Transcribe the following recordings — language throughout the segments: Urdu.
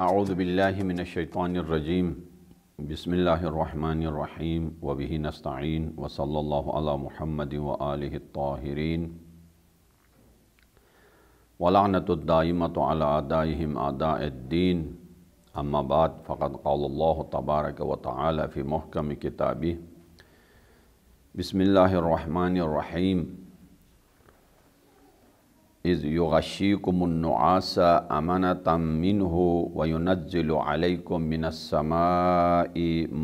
اعوذ باللہ من الشیطان الرجیم بسم اللہ الرحمن الرحیم وبہ نستعین وصلی اللہ علی محمد وآلہ الطاہرین ولعنۃ الدائمۃ علی اعدائہم اعداء الدین اما بعد فقد قال اللہ تبارک وتعالی فی محکم کتابہ بسم اللہ الرحمن الرحیم اذ یغشیکم النعاس امنۃ منہ وینزل علیکم من السماء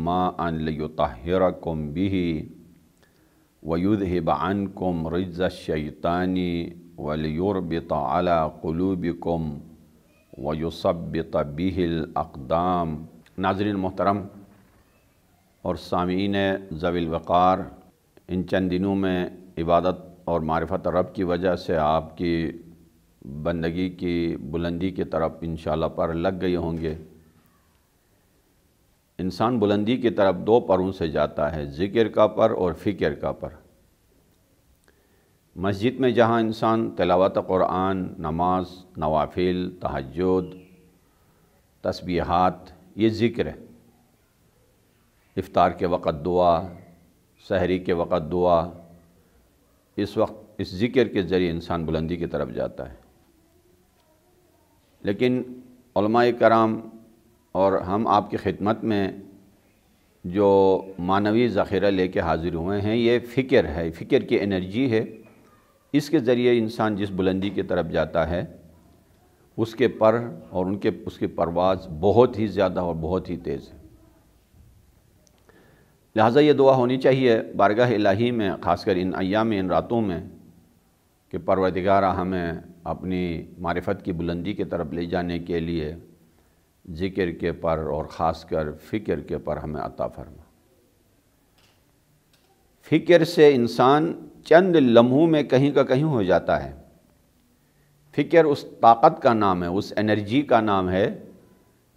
ماء لیطہرکم بہ ویذہب عنکم رجز الشیطان ولیربط علی قلوبکم ویثبت بہ الاقدام۔ ناظرین محترم اور سامعین ذوی الوقار، ان چند دنوں میں عبادت اور معرفت رب کی وجہ سے آپ کی بندگی کی بلندی کی طرف انشاءاللہ پر لگ گئے ہوں گے۔ انسان بلندی کی طرف دو پروں سے جاتا ہے، ذکر کا پر اور فکر کا پر۔ مسجد میں جہاں انسان تلاوت قرآن، نماز، نوافل، تہجد، تسبیحات، یہ ذکر ہے۔ افطار کے وقت دعا، سحری کے وقت دعا، اس وقت اس ذکر کے ذریعے انسان بلندی کی طرف جاتا ہے۔ لیکن علماء کرام اور ہم آپ کی خدمت میں جو معنوی ذخیرہ لے کے حاضر ہوئے ہیں، یہ فکر ہے، فکر کی انرجی ہے۔ اس کے ذریعے انسان جس بلندی کی طرف جاتا ہے، اس کے پر اور اس کی پرواز بہت ہی زیادہ اور بہت ہی تیز ہے۔ لہٰذا یہ دعا ہونی چاہیے بارگاہ الہی میں، خاص کر ان ایام ان راتوں میں، کہ پروردگارہ ہمیں اپنی معرفت کی بلندی کی طرف لے جانے کے لیے ذکر کے پر اور خاص کر فکر کے پر ہمیں عطا فرما۔ فکر سے انسان چند لمحوں میں کہیں کا کہیں ہو جاتا ہے۔ فکر اس طاقت کا نام ہے، اس انرجی کا نام ہے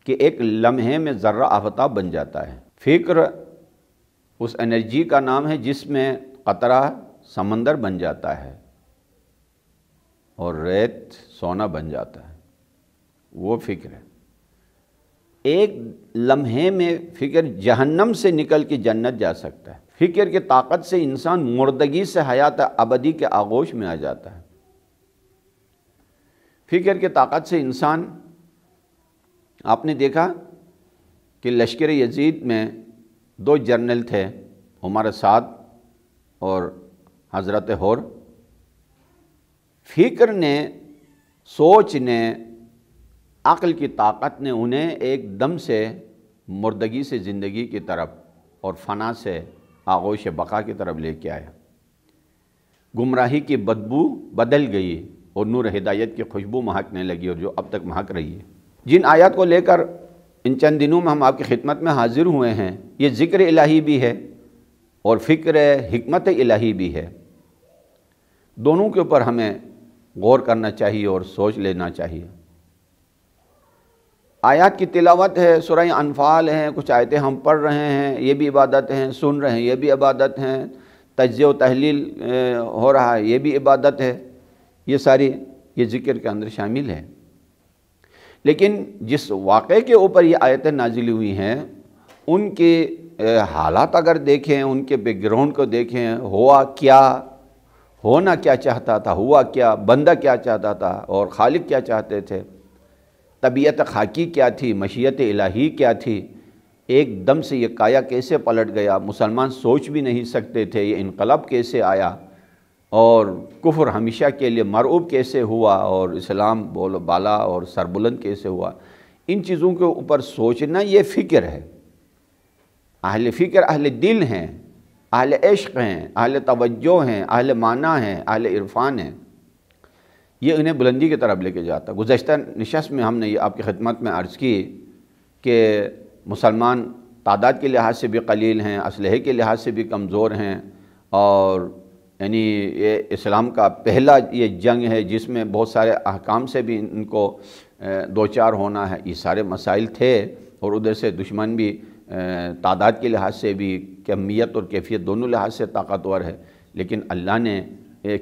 کہ ایک لمحے میں ذرہ آفتاب بن جاتا ہے۔ فکر اس انرجی کا نام ہے جس میں قطرہ سمندر بن جاتا ہے اور ریت سونا بن جاتا ہے، وہ فکر ہے۔ ایک لمحے میں فکر جہنم سے نکل کے جنت جا سکتا ہے۔ فکر کی طاقت سے انسان مردگی سے حیات ابدی کے آغوش میں آ جاتا ہے۔ فکر کی طاقت سے انسان، آپ نے دیکھا کہ لشکر یزید میں دو جرنل تھے، عمر سعد اور حضرت حر۔ فکر نے، سوچ نے، عقل کی طاقت نے انہیں ایک دم سے مردگی سے زندگی کی طرف اور فنا سے آغوش بقا کی طرف لے کے آیا۔ گمراہی کی بدبو بدل گئی اور نور ہدایت کی خوشبو مہکنے لگی، اور جو اب تک مہک رہی ہے۔ جن آیات کو لے کر ان چند دنوں میں ہم آپ کی خدمت میں حاضر ہوئے ہیں، یہ ذکر الہی بھی ہے اور فکر حکمت الہی بھی ہے۔ دونوں کے اوپر ہمیں غور کرنا چاہیے اور سوچ لینا چاہیے۔ آیات کی تلاوت ہے، سورہ انفال ہیں، کچھ آیتیں ہم پڑھ رہے ہیں، یہ بھی عبادت ہیں، سن رہے ہیں، یہ بھی عبادت ہیں، تجزیہ و تحلیل ہو رہا ہے، یہ بھی عبادت ہے۔ یہ ساری یہ ذکر کے اندر شامل ہے۔ لیکن جس واقعے کے اوپر یہ آیتیں نازل ہوئی ہیں، ان کے حالات اگر دیکھیں، ان کے بیک گراؤنڈ کو دیکھیں، ہوا کیا، ہونا کیا چاہتا تھا، ہوا کیا، بندہ کیا چاہتا تھا اور خالق کیا چاہتے تھے، طبیعت خاکی کیا تھی، مشیت الہی کیا تھی، ایک دم سے یہ کایا کیسے پلٹ گیا، مسلمان سوچ بھی نہیں سکتے تھے، یہ انقلاب کیسے آیا، اور کفر ہمیشہ کے لیے مرعوب کیسے ہوا، اور اسلام بالا اور سربلند کیسے ہوا۔ ان چیزوں کے اوپر سوچنا یہ فکر ہے۔ اہل فکر اہل دل ہیں، اہل عشق ہیں، اہل توجہ ہیں، اہل معنی ہیں، اہل عرفان ہیں۔ یہ انہیں بلندی کی طرف لے کے جاتا۔ گزشتہ نشست میں ہم نے یہ آپ کی خدمت میں عرض کی کہ مسلمان تعداد کے لحاظ سے بھی قلیل ہیں، اسلحے کے لحاظ سے بھی کمزور ہیں، اور یعنی یہ اسلام کا پہلا یہ جنگ ہے جس میں بہت سارے احکام سے بھی ان کو دوچار ہونا ہے۔ یہ سارے مسائل تھے، اور ادھر سے دشمن بھی تعداد کے لحاظ سے بھی، کمیت اور کیفیت دونوں لحاظ سے طاقتور ہے، لیکن اللہ نے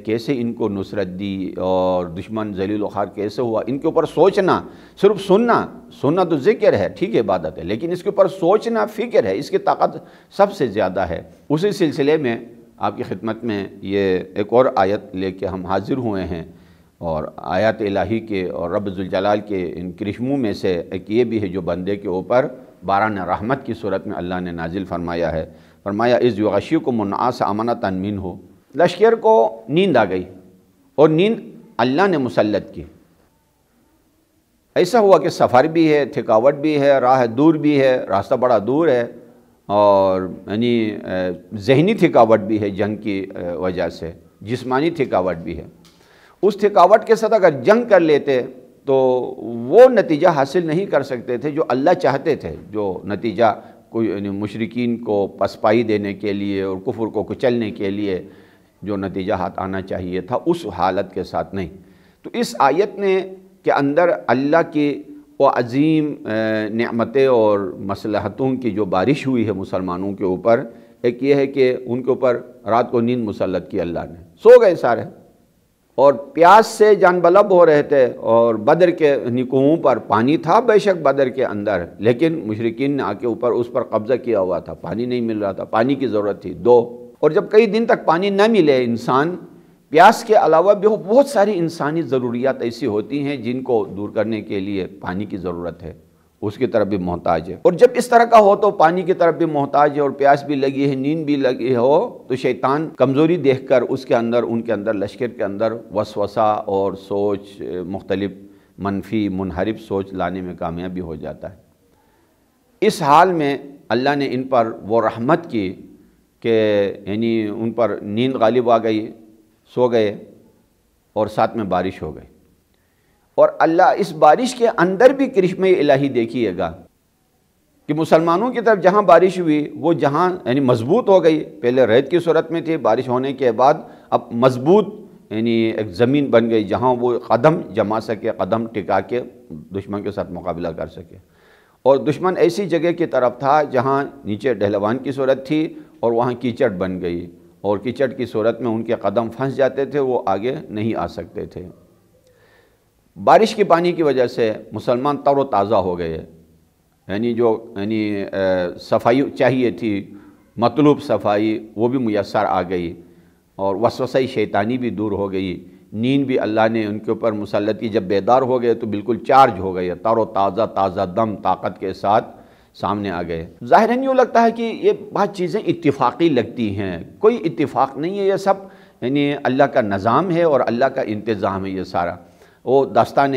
کیسے ان کو نصرت دی اور دشمن ذلیل و خوار کیسے ہوا، ان کے اوپر سوچنا، صرف سننا تو ذکر ہے، ٹھیک ہے عبادت ہے، لیکن اس کے اوپر سوچنا فکر ہے، اس کی طاقت سب سے زیادہ ہے۔ اسی سلسلے میں آپ کی خدمت میں یہ ایک اور آیت لے کے ہم حاضر ہوئے ہیں، اور آیات الہی کے اور رب ذوالجلال کے ان کرشموں میں سے ایک یہ بھی ہے جو بندے کے اوپر باران رحمت کی صورت میں اللہ نے نازل فرمایا ہے۔ فرمایا اذ یغشیکم النعاس امنۃ منہ، لشکر کو نیند آ گئی اور نیند اللہ نے مسلط کی۔ ایسا ہوا کہ سفر بھی ہے، تھکاوٹ بھی ہے، راہ دور بھی ہے، راستہ بڑا دور ہے، اور یعنی ذہنی تھکاوٹ بھی ہے جنگ کی وجہ سے، جسمانی تھکاوٹ بھی ہے۔ اس تھکاوٹ کے ساتھ اگر جنگ کر لیتے تو وہ نتیجہ حاصل نہیں کر سکتے تھے جو اللہ چاہتے تھے، جو نتیجہ کوئی مشرکین کو پسپائی دینے کے لیے اور کفر کو کچلنے کے لیے جو نتیجہ ہاتھ آنا چاہیے تھا، اس حالت کے ساتھ نہیں۔ تو اس آیت نے کے اندر اللہ کی وہ عظیم نعمتیں اور مصلحتوں کی جو بارش ہوئی ہے مسلمانوں کے اوپر، ایک یہ ہے کہ ان کے اوپر رات کو نیند مسلط کی اللہ نے، سو گئے سارے، اور پیاس سے جان بلب ہو رہے تھے، اور بدر کے کنووں پر پانی تھا بے شک بدر کے اندر، لیکن مشرکین نے آ کے اوپر اس پر قبضہ کیا ہوا تھا، پانی نہیں مل رہا تھا، پانی کی ضرورت تھی دو، اور جب کئی دن تک پانی نہ ملے، انسان پیاس کے علاوہ بھی بہت ساری انسانی ضروریات ایسی ہوتی ہیں جن کو دور کرنے کے لیے پانی کی ضرورت ہے، اس کی طرف بھی محتاج ہے۔ اور جب اس طرح کا ہو تو پانی کی طرف بھی محتاج ہے، اور پیاس بھی لگی ہے، نیند بھی لگی ہو، تو شیطان کمزوری دیکھ کر اس کے اندر، ان کے اندر، لشکر کے اندر وسوسہ اور سوچ، مختلف منفی منحرف سوچ لانے میں کامیابی ہو جاتا ہے۔ اس حال میں اللہ نے ان پر وہ رحمت کی کہ یعنی ان پر نیند غالب آ گئی، سو گئے، اور ساتھ میں بارش ہو گئی۔ اور اللہ اس بارش کے اندر بھی کرشمہ الہی دیکھیے گا کہ مسلمانوں کی طرف جہاں بارش ہوئی وہ جہاں یعنی مضبوط ہو گئی، پہلے ریت کی صورت میں تھی، بارش ہونے کے بعد اب مضبوط یعنی ایک زمین بن گئی جہاں وہ قدم جما سکے، قدم ٹکا کے دشمن کے ساتھ مقابلہ کر سکے۔ اور دشمن ایسی جگہ کی طرف تھا جہاں نیچے ڈھلوان کی صورت تھی اور وہاں کیچڑ بن گئی، اور کیچڑ کی صورت میں ان کے قدم پھنس جاتے تھے، وہ آگے نہیں آ سکتے تھے۔ بارش کے پانی کی وجہ سے مسلمان تر و تازہ ہو گئے، یعنی جو صفائی چاہیے تھی، مطلوب صفائی، وہ بھی میسر آ گئی، اور وسوسہ شیطانی بھی دور ہو گئی، نیند بھی اللہ نے ان کے اوپر مسلط کی۔ جب بیدار ہو گئے تو بالکل چارج ہو گئے، تر و تازہ دم طاقت کے ساتھ سامنے آ گئے۔ ظاہراً یوں لگتا ہے کہ یہ بہت چیزیں اتفاقی لگتی ہیں، کوئی اتفاق نہیں ہے، یہ سب یعنی اللہ کا نظام ہے اور اللہ کا انتظام ہے یہ سارا۔ وہ داستان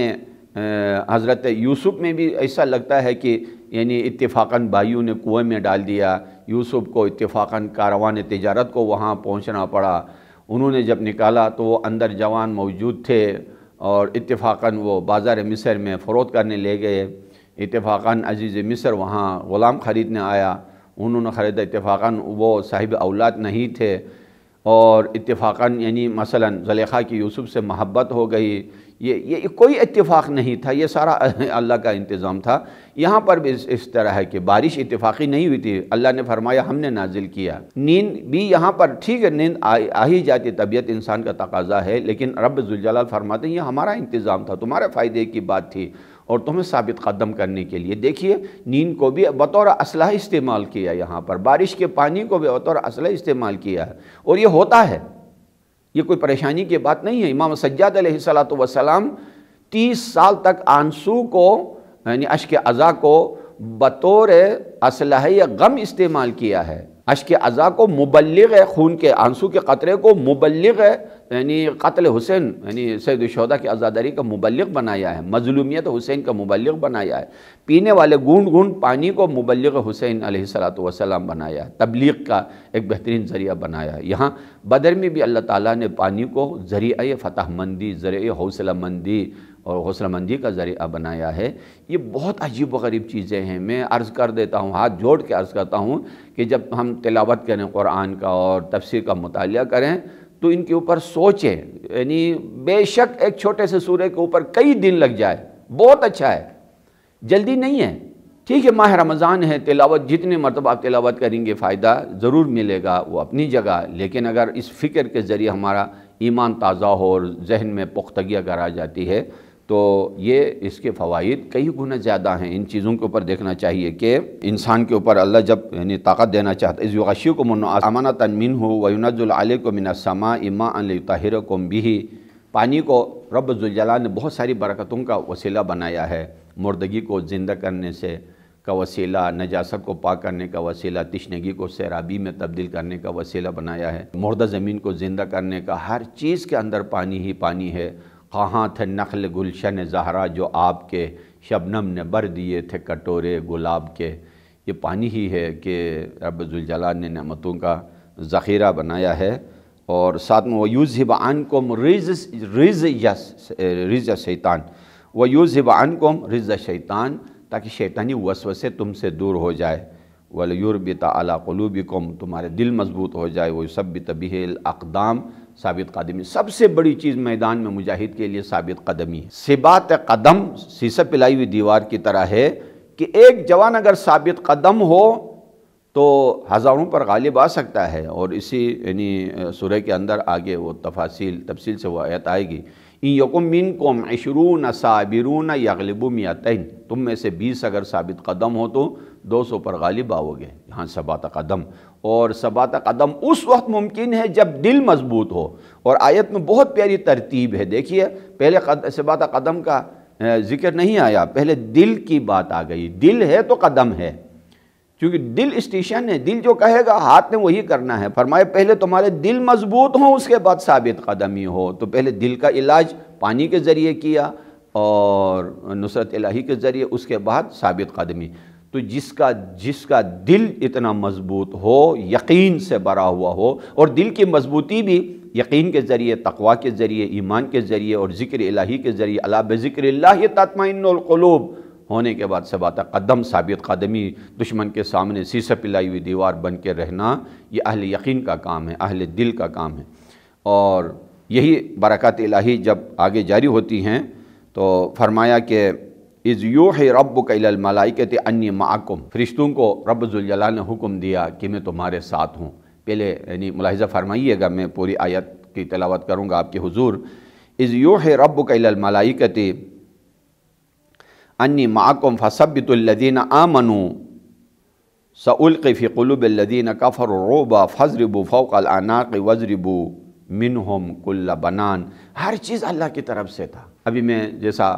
حضرت یوسف میں بھی ایسا لگتا ہے کہ یعنی اتفاقاً بھائیوں نے کنویں میں ڈال دیا، یوسف کو اتفاقاً کاروان تجارت کو وہاں پہنچنا پڑا، انہوں نے جب نکالا تو وہ اندر جوان موجود تھے، اور اتفاقاً وہ بازار مصر میں فروخت کرنے لے گئے، اتفاقاً عزیز مصر وہاں غلام خریدنے آیا، انہوں نے خریدا، اتفاقاً وہ صاحب اولاد نہیں تھے، اور اتفاقاً یعنی مثلاً زلیخا کی یوسف سے محبت ہو گئی۔ یہ کوئی اتفاق نہیں تھا، یہ سارا اللہ کا انتظام تھا۔ یہاں پر بھی اس طرح ہے کہ بارش اتفاقی نہیں ہوئی تھی، اللہ نے فرمایا ہم نے نازل کیا۔ نیند بھی یہاں پر ٹھیک ہے، نیند آ ہی جاتی، طبیعت انسان کا تقاضا ہے، لیکن رب ذوالجلال فرماتے ہیں یہ ہمارا انتظام تھا، تمہارے فائدے کی بات تھی اور تمہیں ثابت قدم کرنے کے لیے۔ دیکھیے نیند کو بھی بطور اسلحہ استعمال کیا، یہاں پر بارش کے پانی کو بھی بطور اسلحہ استعمال کیا ہے، اور یہ ہوتا ہے، یہ کوئی پریشانی کی بات نہیں ہے۔ امام سجاد علیہ السلام 30 سال تک آنسو کو یعنی اشک عزا کو بطور اسلحہ غم استعمال کیا ہے، اشک عزا کو مبلغ ہے، خون کے آنسو کے قطرے کو مبلغ ہے، یعنی قتل حسین یعنی سید الشہداء کی عزاداری کا مبلغ بنایا ہے، مظلومیت حسین کا مبلغ بنایا ہے، پینے والے گونڈ گونڈ پانی کو مبلغ حسین علیہ السلام بنایا ہے، تبلیغ کا ایک بہترین ذریعہ بنایا ہے۔ یہاں بدر میں بھی اللہ تعالیٰ نے پانی کو ذریعہ فتح مندی، ذریعہ حوصلہ مندی اور حوصلہ مندی کا ذریعہ بنایا ہے۔ یہ بہت عجیب و غریب چیزیں ہیں، میں عرض کر دیتا ہوں، ہاتھ جوڑ کے عرض کرتا ہوں کہ جب ہم تلاوت کریں قرآن کا اور تفسیر کا مطالعہ کریں تو ان کے اوپر سوچیں، یعنی بے شک ایک چھوٹے سے سورے کے اوپر کئی دن لگ جائے، بہت اچھا ہے، جلدی نہیں ہے۔ ٹھیک ہے ماہ رمضان ہے، تلاوت جتنی مرتبہ آپ تلاوت کریں گے فائدہ ضرور ملے گا، وہ اپنی جگہ، لیکن اگر اس فکر کے ذریعے ہمارا ایمان تازہ ہو اور ذہن میں پختگی اگر آ جاتی ہے تو یہ اس کے فوائد کئی گنا زیادہ ہیں۔ ان چیزوں کے اوپر دیکھنا چاہیے کہ انسان کے اوپر اللہ جب یعنی طاقت دینا چاہتا ہے، اِذْ یغشیکم النعاس امانۃ منہ وینزل علیکم من السماء ماء لیطہرکم بہ، پانی کو رب ذوالجلال نے بہت ساری برکتوں کا وسیلہ بنایا ہے، مردگی کو زندہ کرنے سے کا وسیلہ، نجاست کو پاک کرنے کا وسیلہ، تشنگی کو سیرابی میں تبدیل کرنے کا وسیلہ بنایا ہے، مردہ زمین کو زندہ کرنے کا، ہر چیز کے اندر پانی ہی پانی ہے۔ کہاں تھے نخل گلشن زہرا جو آپ کے شبنم نے بھر دیے تھے کٹورے گلاب کے، یہ پانی ہی ہے کہ رب ذوالجلال نے نعمتوں کا ذخیرہ بنایا ہے۔ اور ساتھ میں وَيُذْهِبَ عَنْكُمْ رِجْزَ الشَّيْطَانِ وَيُذْهِبَ عَنْكُمْ رِجْزَ الشَّيْطَانِ، تاکہ شیطانی وسوسے تم سے دور ہو جائے، وَلْيُرْبِطَ عَلَىٰ قُلُوبِكُمْ، تمہارے دل مضبوط ہو جائے، وَيُثَبِّتَ بِهِ الْأَقْدَامَ، ثابت قدمی۔ سب سے بڑی چیز میدان میں مجاہد کے لیے ثابت قدمی ہے۔ ثبات قدم سیسہ پلائی ہوئی دیوار کی طرح ہے کہ ایک جوان اگر ثابت قدم ہو تو ہزاروں پر غالب آ سکتا ہے۔ اور اسی یعنی سورہ کے اندر آگے وہ تفصیل سے وہ آیت آئے گی، ان یکم منکم 20 صابرون یغلبوا 200، تم میں سے 20 اگر ثابت قدم ہو تو 200 پر غالب آؤ گے۔ یہاں ثبات قدم، اور ثبات قدم اس وقت ممکن ہے جب دل مضبوط ہو۔ اور آیت میں بہت پیاری ترتیب ہے، دیکھیے پہلے ثبات قدم کا ذکر نہیں آیا، پہلے دل کی بات آ گئی، دل ہے تو قدم ہے، کیونکہ دل اسٹیشن ہے، دل جو کہے گا ہاتھ نے وہی کرنا ہے۔ فرمائے پہلے تمہارے دل مضبوط ہوں، اس کے بعد ثابت قدمی ہو۔ تو پہلے دل کا علاج پانی کے ذریعے کیا اور نصرت الہی کے ذریعے، اس کے بعد ثابت قدمی۔ تو جس کا دل اتنا مضبوط ہو، یقین سے بھرا ہوا ہو، اور دل کی مضبوطی بھی یقین کے ذریعے، تقویٰ کے ذریعے، ایمان کے ذریعے اور ذکر الہی کے ذریعے، الا بذکر اللہ تطمئن القلوب ہونے کے بعد ثبات قدم، ثابت قدمی، دشمن کے سامنے سیسہ پلائی ہوئی دیوار بن کے رہنا، یہ اہل یقین کا کام ہے، اہل دل کا کام ہے۔ اور یہی برکات الہی جب آگے جاری ہوتی ہیں تو فرمایا کہ اِذْ یوحی ربک الی الملائکۃ انی معکم، فرشتوں کو رب ذوالجلال نے حکم دیا کہ میں تمہارے ساتھ ہوں۔ پہلے یعنی ملاحظہ فرمائیے گا، میں پوری آیت کی تلاوت کروں گا آپ کے حضور۔ اِذْ یوحی ربک الی الملائکۃ انی معکم فثبتوا الذین آمنوا سألقی فی قلوب الذین کفروا الرعب فاضربوا فوق الاعناق واضربوا منہم کل بنان۔ ہر چیز اللہ کی طرف سے تھا۔ ابھی میں جیسا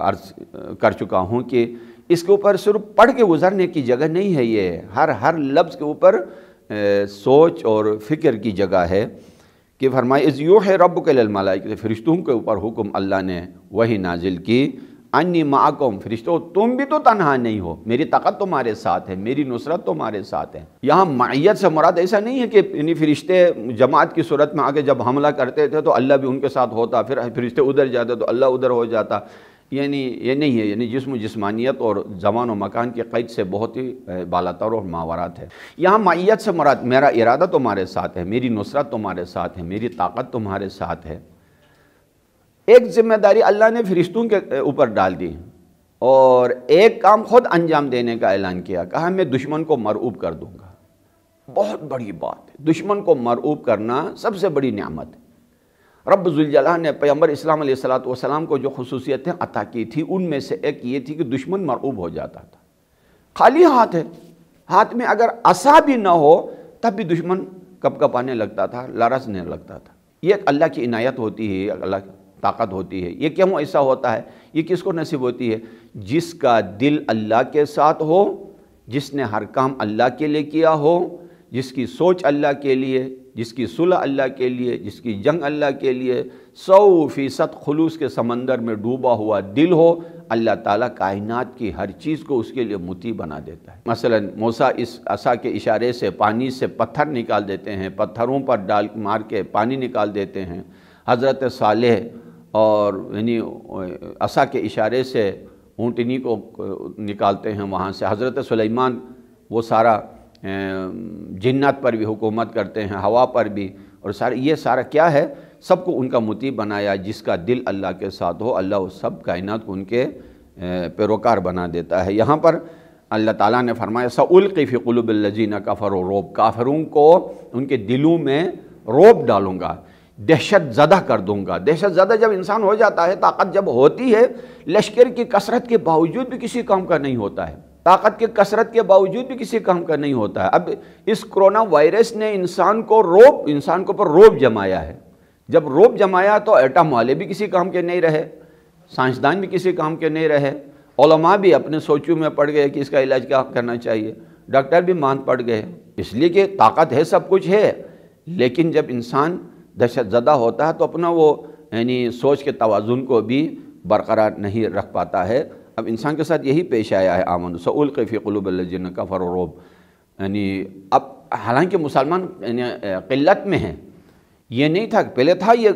عرض کر چکا ہوں کہ اس کے اوپر صرف پڑھ کے گزرنے کی جگہ نہیں ہے، یہ ہر لفظ کے اوپر سوچ اور فکر کی جگہ ہے کہ فرمائے اذ یوحی ربک الی الملائکۃ، فرشتوں کے اوپر حکم اللہ نے وحی نازل کی، انی معکم، فرشتوں تم بھی تو تنہا نہیں ہو، میری طاقت تمہارے ساتھ ہے، میری نصرت تمہارے ساتھ ہے۔ یہاں معیت سے مراد ایسا نہیں ہے کہ یعنی فرشتے جماعت کی صورت میں آگے جب حملہ کرتے تھے تو اللہ بھی ان کے ساتھ ہوتا، پھر فرشتے ادھر جاتے تو اللہ ادھر ہو جاتا، یعنی یہ نہیں ہے۔ یعنی جسم و جسمانیت اور زمان و مکان کے قید سے بہت ہی بالاتر اور ماورات ہے۔ یہاں معیت سے مراد میرا ارادہ تمہارے ساتھ ہے، میری نصرت تمہارے ساتھ ہے، میری طاقت تمہارے ساتھ ہے۔ ایک ذمہ داری اللہ نے فرشتوں کے اوپر ڈال دی اور ایک کام خود انجام دینے کا اعلان کیا، کہا میں دشمن کو مرعوب کر دوں گا۔ بہت بڑی بات ہے، دشمن کو مرعوب کرنا سب سے بڑی نعمت ہے۔ رب ذوالجلال نے پیغمبر اسلام علیہ السلام کو جو خصوصیتیں عطا کی تھی ان میں سے ایک یہ تھی کہ دشمن مرعوب ہو جاتا تھا۔ خالی ہاتھ ہے، ہاتھ میں اگر عصا بھی نہ ہو تب بھی دشمن کپ کپانے لگتا تھا، لرزنے لگتا تھا۔ یہ ایک اللہ کی عنایت ہوتی ہے، اللہ کی طاقت ہوتی ہے۔ یہ کیوں ایسا ہوتا ہے؟ یہ کس کو نصیب ہوتی ہے؟ جس کا دل اللہ کے ساتھ ہو، جس نے ہر کام اللہ کے لیے کیا ہو، جس کی سوچ اللہ کے لیے، جس کی صلح اللہ کے لیے، جس کی جنگ اللہ کے لیے، 100% خلوص کے سمندر میں ڈوبا ہوا دل ہو، اللہ تعالیٰ کائنات کی ہر چیز کو اس کے لیے مطیع بنا دیتا ہے۔ مثلا موسیٰ اس عصا کے اشارے سے پانی سے پتھر نکال دیتے ہیں، پتھروں پر مار کے پانی نکال دیتے ہیں۔ حضرت صالح اور یعنی عصا کے اشارے سے اونٹنی کو نکالتے ہیں وہاں سے۔ حضرت سلیمان وہ سارا جنات پر بھی حکومت کرتے ہیں، ہوا پر بھی، اور یہ سارا کیا ہے؟ سب کو ان کا مطیع بنایا۔ جس کا دل اللہ کے ساتھ ہو، اللہ سب کائنات کو ان کے پیروکار بنا دیتا ہے۔ یہاں پر اللہ تعالیٰ نے فرمایا سألقی فی قلوب الذین کفروا الرعب، کافروں کو ان کے دلوں میں رعب ڈالوں گا۔ دہشت زدہ کر دوں گا۔ دہشت زدہ جب انسان ہو جاتا ہے، طاقت جب ہوتی ہے، لشکر کی کثرت کے باوجود بھی کسی کام کا نہیں ہوتا ہے، طاقت کے کثرت کے باوجود بھی کسی کام کا نہیں ہوتا ہے۔ اب اس کرونا وائرس نے انسان کو پر روب جمایا ہے۔ جب روب جمایا تو ایٹم والے بھی کسی کام کے نہیں رہے، سائنسدان بھی کسی کام کے نہیں رہے، علماء بھی اپنے سوچوں میں پڑ گئے کہ اس کا علاج کیا کرنا چاہیے، ڈاکٹر بھی مان پڑ گئے، اس لیے کہ طاقت ہے، سب کچھ ہے، لیکن جب انسان دہشت زدہ ہوتا ہے تو اپنا وہ سوچ کے توازن کو بھی برقرار نہیں رکھ پاتا ہے۔ اب انسان کے ساتھ یہی پیش آیا ہے، آمن سألقی فی قلوب الذین کفروا الرعب۔ اب حالانکہ مسلمان قلت میں ہیں، یہ نہیں تھا، پہلے تھا یہ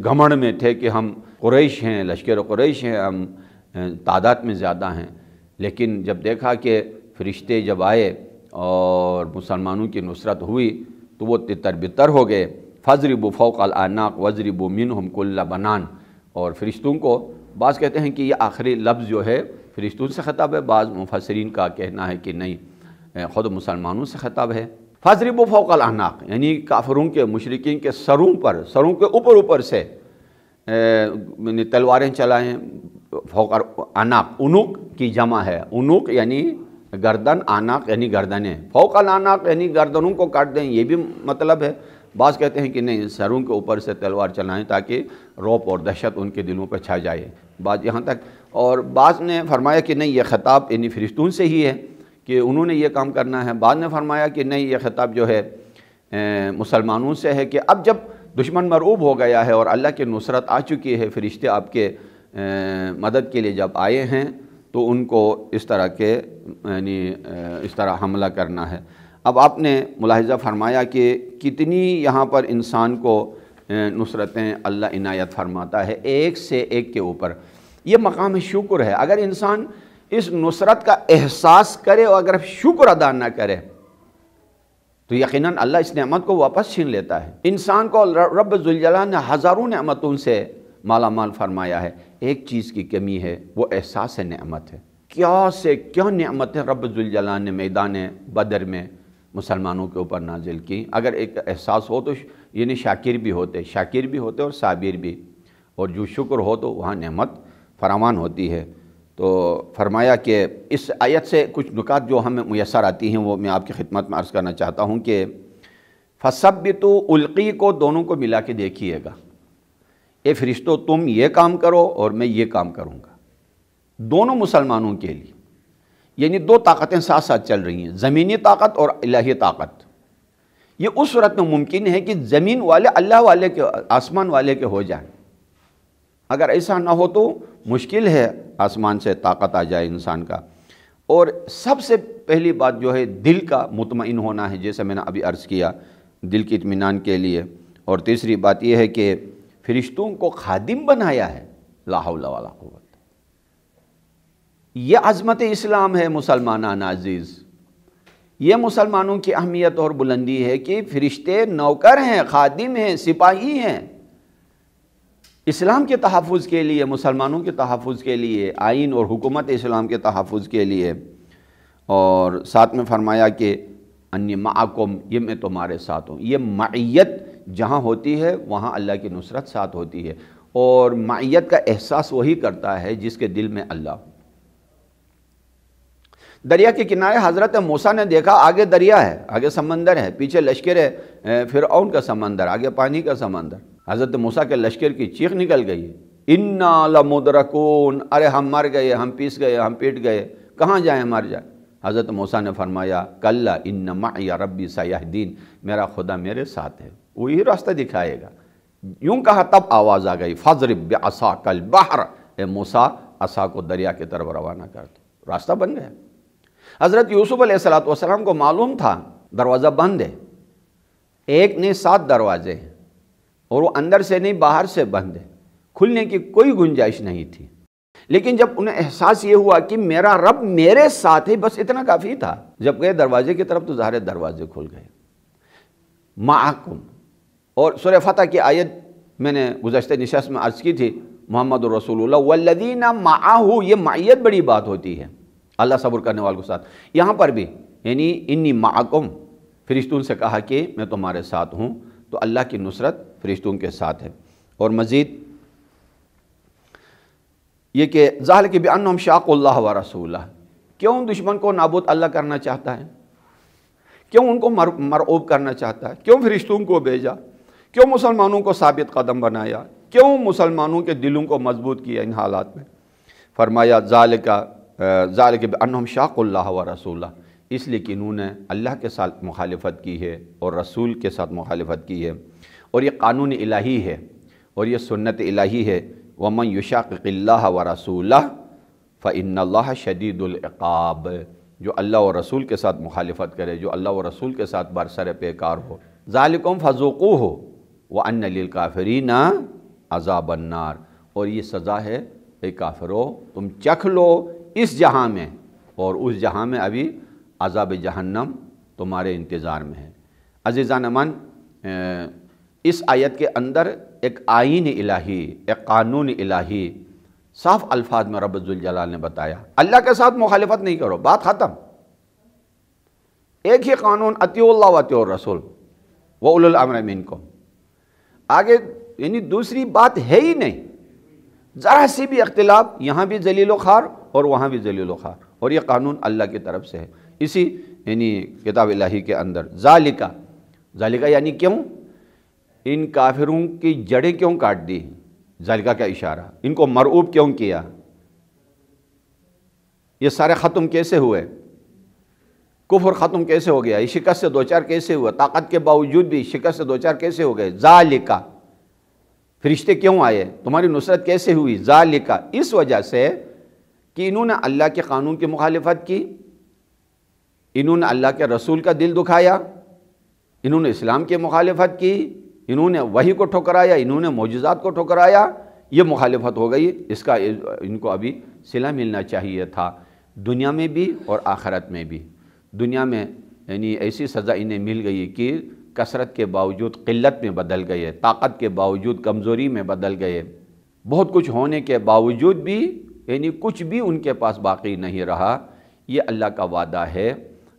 گھمنڈ میں تھے کہ ہم قریش ہیں، لشکر قریش ہیں، ہم تعداد میں زیادہ ہیں، لیکن جب دیکھا کہ فرشتے جب آئے اور مسلمانوں کی نصرت ہوئی تو وہ تتر بتر ہو گئے۔ فَاضْرِبُوا فَوْقَ الْأَعْنَاقِ وَاضْرِبُوا مِنْهُمْ كُلَّ بَنَانٍ۔ اور فرشتوں کو بعض کہتے ہیں کہ یہ آخری لفظ جو ہے فرشتوں سے خطاب ہے، بعض مفسرین کا کہنا ہے کہ نہیں، خود مسلمانوں سے خطاب ہے۔ فَاضْرِبُوا فَوْقَ الْأَعْنَاقِ، یعنی کافروں کے، مشرکین کے سروں کے اوپر سے تلواریں چلائیں۔ فوق اعناق، عنق کی جمع ہے، عنق یعنی گردن، اعناق یعنی گردنیں، فوق الاعناق یعنی گردنوں کو کاٹ دیں، یہ بھی مطلب ہے۔ بعض کہتے ہیں کہ نہیں، سروں کے اوپر سے تلوار چلائیں تاکہ رعب اور دہشت ان کے دلوں پہ چھا جائے، بعض یہاں تک۔ اور بعض نے فرمایا کہ نہیں، یہ خطاب یعنی فرشتوں سے ہی ہے کہ انہوں نے یہ کام کرنا ہے۔ بعض نے فرمایا کہ نہیں، یہ خطاب جو ہے مسلمانوں سے ہے کہ اب جب دشمن مرعوب ہو گیا ہے اور اللہ کی نصرت آ چکی ہے، فرشتے آپ کے مدد کے لیے جب آئے ہیں تو ان کو اس طرح کے یعنی اس طرح حملہ کرنا ہے۔ اب آپ نے ملاحظہ فرمایا کہ کتنی یہاں پر انسان کو نصرتیں اللہ عنایت فرماتا ہے، ایک سے ایک کے اوپر۔ یہ مقام شکر ہے۔ اگر انسان اس نصرت کا احساس کرے اور اگر شکر ادا نہ کرے تو یقیناً اللہ اس نعمت کو واپس چھین لیتا ہے۔ انسان کو رب ذوالجلال نے ہزاروں نعمتوں سے مالا مال فرمایا ہے، ایک چیز کی کمی ہے، وہ احساس نعمت ہے۔ کیا نعمت ہے رب ذوالجلال نے میدان بدر میں مسلمانوں کے اوپر نازل کی۔ اگر ایک احساس ہو تو یعنی شاکر بھی ہوتے اور صابر بھی، اور جو شکر ہو تو وہاں نعمت فراوان ہوتی ہے۔ تو فرمایا کہ اس آیت سے کچھ نکات جو ہمیں میسر آتی ہیں وہ میں آپ کی خدمت میں عرض کرنا چاہتا ہوں کہ فَثَبِّتُوا القی کو دونوں کو ملا کے دیکھیے گا، اے فرشتوں تم یہ کام کرو اور میں یہ کام کروں گا، دونوں مسلمانوں کے لیے، یعنی دو طاقتیں ساتھ ساتھ چل رہی ہیں، زمینی طاقت اور الہی طاقت۔ یہ اس صورت میں ممکن ہے کہ زمین والے اللہ والے کے، آسمان والے کے ہو جائیں، اگر ایسا نہ ہو تو مشکل ہے آسمان سے طاقت آ جائے انسان کا۔ اور سب سے پہلی بات جو ہے دل کا مطمئن ہونا ہے، جیسے میں نے ابھی عرض کیا، دل کی اطمینان کے لیے۔ اور تیسری بات یہ ہے کہ فرشتوں کو خادم بنایا ہے، لا حول ولا قوت۔ یہ عظمت اسلام ہے مسلمانان عزیز، یہ مسلمانوں کی اہمیت اور بلندی ہے کہ فرشتے نوکر ہیں، خادم ہیں، سپاہی ہیں، اسلام کے تحفظ کے لیے، مسلمانوں کے تحفظ کے لیے، آئین اور حکومت اسلام کے تحفظ کے لیے۔ اور ساتھ میں فرمایا کہ انی معکم، یہ میں تمہارے ساتھ ہوں۔ یہ معیت جہاں ہوتی ہے وہاں اللہ کی نصرت ساتھ ہوتی ہے، اور معیت کا احساس وہی کرتا ہے جس کے دل میں اللہ ہو۔ دریا کے کنارے حضرت موسیٰ نے دیکھا آگے دریا ہے، آگے سمندر ہے، پیچھے لشکر ہے فرعون کا سمندر، آگے پانی کا سمندر۔ حضرت موسیٰ کے لشکر کی چیخ نکل گئی، اِنَّا لَمُدْرَكُونَ، ارے ہم مر گئے، ہم پیس گئے، ہم پیٹ گئے، کہاں جائیں مر جائیں۔ حضرت موسیٰ نے فرمایا کَلَّا إِنَّ مَعِيَ رَبِّي سَيَهْدِينِ، میرا خدا میرے ساتھ ہے، وہی راستہ دکھائے گا۔ یوں کہا تب آواز آ گئی فَاضْرِب بِعَصَاكَ الْبَحْرَ، اے موسیٰ عصا کو دریا کی طرف روانہ کر دو، راستہ بن گیا۔ حضرت یوسف علیہ السلام کو معلوم تھا دروازہ بند ہے، ایک نہیں 7 دروازے ہیں، اور وہ اندر سے نہیں باہر سے بند ہے، کھلنے کی کوئی گنجائش نہیں تھی۔ لیکن جب انہیں احساس یہ ہوا کہ میرا رب میرے ساتھ ہے، بس اتنا کافی تھا۔ جب گئے دروازے کی طرف تو ظاہر دروازے کھل گئے۔ معکم، اور سورہ فتح کی آیت میں نے گزشتہ نشست میں عرض کی تھی، محمد رسول اللہ والذین معہ، یہ معیت بڑی بات ہوتی ہے اللہ صبر کرنے والوں کے ساتھ۔ یہاں پر بھی یعنی انی معکم، فرشتوں سے کہا کہ میں تمہارے ساتھ ہوں، تو اللہ کی نصرت فرشتوں کے ساتھ ہے۔ اور مزید یہ کہ ذالک بانہم شاقوا اللہ ورسولہ، کیوں دشمن کو نابود اللہ کرنا چاہتا ہے، کیوں ان کو مرعوب کرنا چاہتا ہے، کیوں فرشتوں کو بھیجا، کیوں مسلمانوں کو ثابت قدم بنایا، کیوں مسلمانوں کے دلوں کو مضبوط کیا ان حالات میں؟ فرمایا ذالک بانہم شاقوا اللہ ورسولہ، اس لیے کہ انہوں نے اللہ کے ساتھ مخالفت کی ہے اور رسول کے ساتھ مخالفت کی ہے، اور یہ قانون الہی ہے اور یہ سنت الہی ہے۔ وَمَن يُشَاقِقِ اللَّهَ وَرَسُولَهُ فَإِنَّ اللَّهَ شَدِيدُ الْعِقَابِ، جو اللہ اور رسول کے ساتھ مخالفت کرے، جو اللہ اور رسول کے ساتھ برسر پیکار ہو۔ ذَلِكُمْ فَذُوقُوهُ وَأَنَّ لِلْكَافِرِينَ عَذَابَ النَّارِ، اور یہ سزا ہے اے کافرو، تم چکھ لو اس جہاں میں، اور اس جہاں میں ابھی عذاب جہنم تمہارے انتظار میں ہے۔ عزیزان من، اس آیت کے اندر ایک آئین الہی، ایک قانون الہی صاف الفاظ میں رب ذوالجلال نے بتایا۔ اللہ کے ساتھ مخالفت نہیں کرو، بات ختم۔ ایک ہی قانون، اطیعوا اللہ واطیعوا الرسول واولی الامر منکم، آگے یعنی دوسری بات ہے ہی نہیں۔ ذرا سی بھی اختلاف، یہاں بھی ذلیل و خوار اور وہاں بھی ذلیل و خوار، اور یہ قانون اللہ کی طرف سے ہے اسی یعنی کتاب الہی کے اندر۔ ذالکہ یعنی کیوں؟ ان کافروں کی جڑیں کیوں کاٹ دی؟ ذالکہ کا اشارہ، ان کو مرعوب کیوں کیا؟ یہ سارے ختم کیسے ہوئے؟ کفر ختم کیسے ہو گیا؟ یہ شکست سے دوچار کیسے ہوا؟ طاقت کے باوجود بھی شکست سے دوچار کیسے ہو گئے؟ ذالکہ، فرشتے کیوں آئے؟ تمہاری نصرت کیسے ہوئی؟ ذالکہ، اس وجہ سے کہ انہوں نے اللہ کے قانون کی مخالفت کی، انہوں نے اللہ کے رسول کا دل دکھایا، انہوں نے اسلام کی مخالفت کی، انہوں نے وحی کو ٹھکرایا، انہوں نے معجزات کو ٹھکرایا، یہ مخالفت ہو گئی۔ اس کا ان کو ابھی صلہ ملنا چاہیے تھا، دنیا میں بھی اور آخرت میں بھی۔ دنیا میں یعنی ایسی سزا انہیں مل گئی کہ کثرت کے باوجود قلت میں بدل گئے، طاقت کے باوجود کمزوری میں بدل گئے، بہت کچھ ہونے کے باوجود بھی یعنی کچھ بھی ان کے پاس باقی نہیں رہا۔ یہ اللہ کا وعدہ ہے،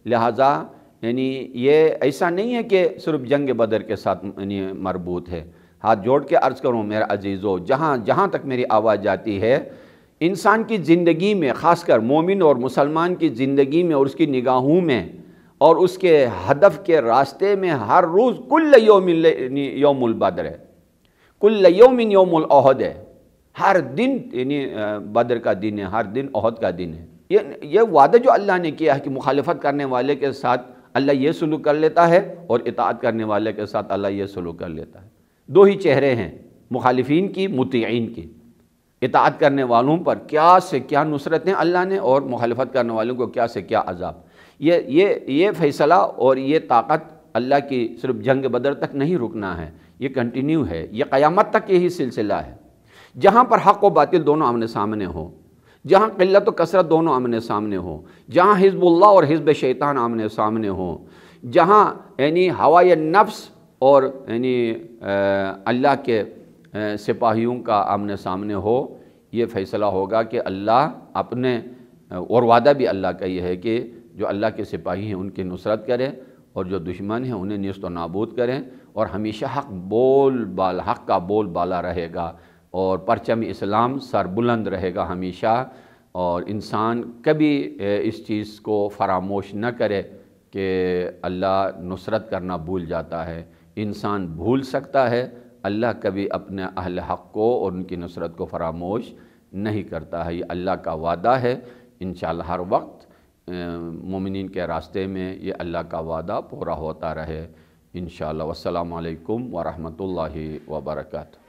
لہٰذا یعنی یہ ایسا نہیں ہے کہ صرف جنگ بدر کے ساتھ یعنی مربوط ہے۔ ہاتھ جوڑ کے عرض کروں میرے عزیزو، جہاں تک میری آواز جاتی ہے، انسان کی زندگی میں، خاص کر مومن اور مسلمان کی زندگی میں اور اس کی نگاہوں میں اور اس کے ہدف کے راستے میں، ہر روز کل یوم یوم البدر ہے، کل یوم یوم الاحد ہے، ہر دن یعنی بدر کا دن ہے، ہر دن احد کا دن ہے۔ یہ وعدہ جو اللہ نے کیا ہے کہ مخالفت کرنے والے کے ساتھ اللہ یہ سلوک کر لیتا ہے اور اطاعت کرنے والے کے ساتھ اللہ یہ سلوک کر لیتا ہے۔ دو ہی چہرے ہیں، مخالفین کی، مطیعین کی۔ اطاعت کرنے والوں پر کیا سے کیا نصرتیں اللہ نے، اور مخالفت کرنے والوں کو کیا سے کیا عذاب۔ یہ فیصلہ اور یہ طاقت اللہ کی صرف جنگ بدر تک نہیں رکنا ہے، یہ کنٹینیو ہے، یہ قیامت تک یہی سلسلہ ہے۔ جہاں پر حق و باطل دونوں آمنے سامنے ہوں، جہاں قلت و کثرت دونوں آمنے سامنے ہوں، جہاں حزب اللہ اور حزب شیطان آمنے سامنے ہوں، جہاں یعنی ہوائے نفس اور یعنی اللہ کے سپاہیوں کا آمنے سامنے ہو، یہ فیصلہ ہوگا کہ اللہ اپنے، اور وعدہ بھی اللہ کا یہ ہے کہ جو اللہ کے سپاہی ہیں ان کی نصرت کرے، اور جو دشمن ہیں انہیں نیست و نابود کریں، اور ہمیشہ حق کا بول بالا رہے گا، اور پرچم اسلام سر بلند رہے گا ہمیشہ، اور انسان کبھی اس چیز کو فراموش نہ کرے کہ اللہ نصرت کرنا بھول جاتا ہے۔ انسان بھول سکتا ہے، اللہ کبھی اپنے اہل حق کو اور ان کی نصرت کو فراموش نہیں کرتا ہے۔ یہ اللہ کا وعدہ ہے، انشاءاللہ ہر وقت مومنین کے راستے میں یہ اللہ کا وعدہ پورا ہوتا رہے انشاءاللہ۔ والسلام علیکم ورحمۃ اللہ وبرکاتہ۔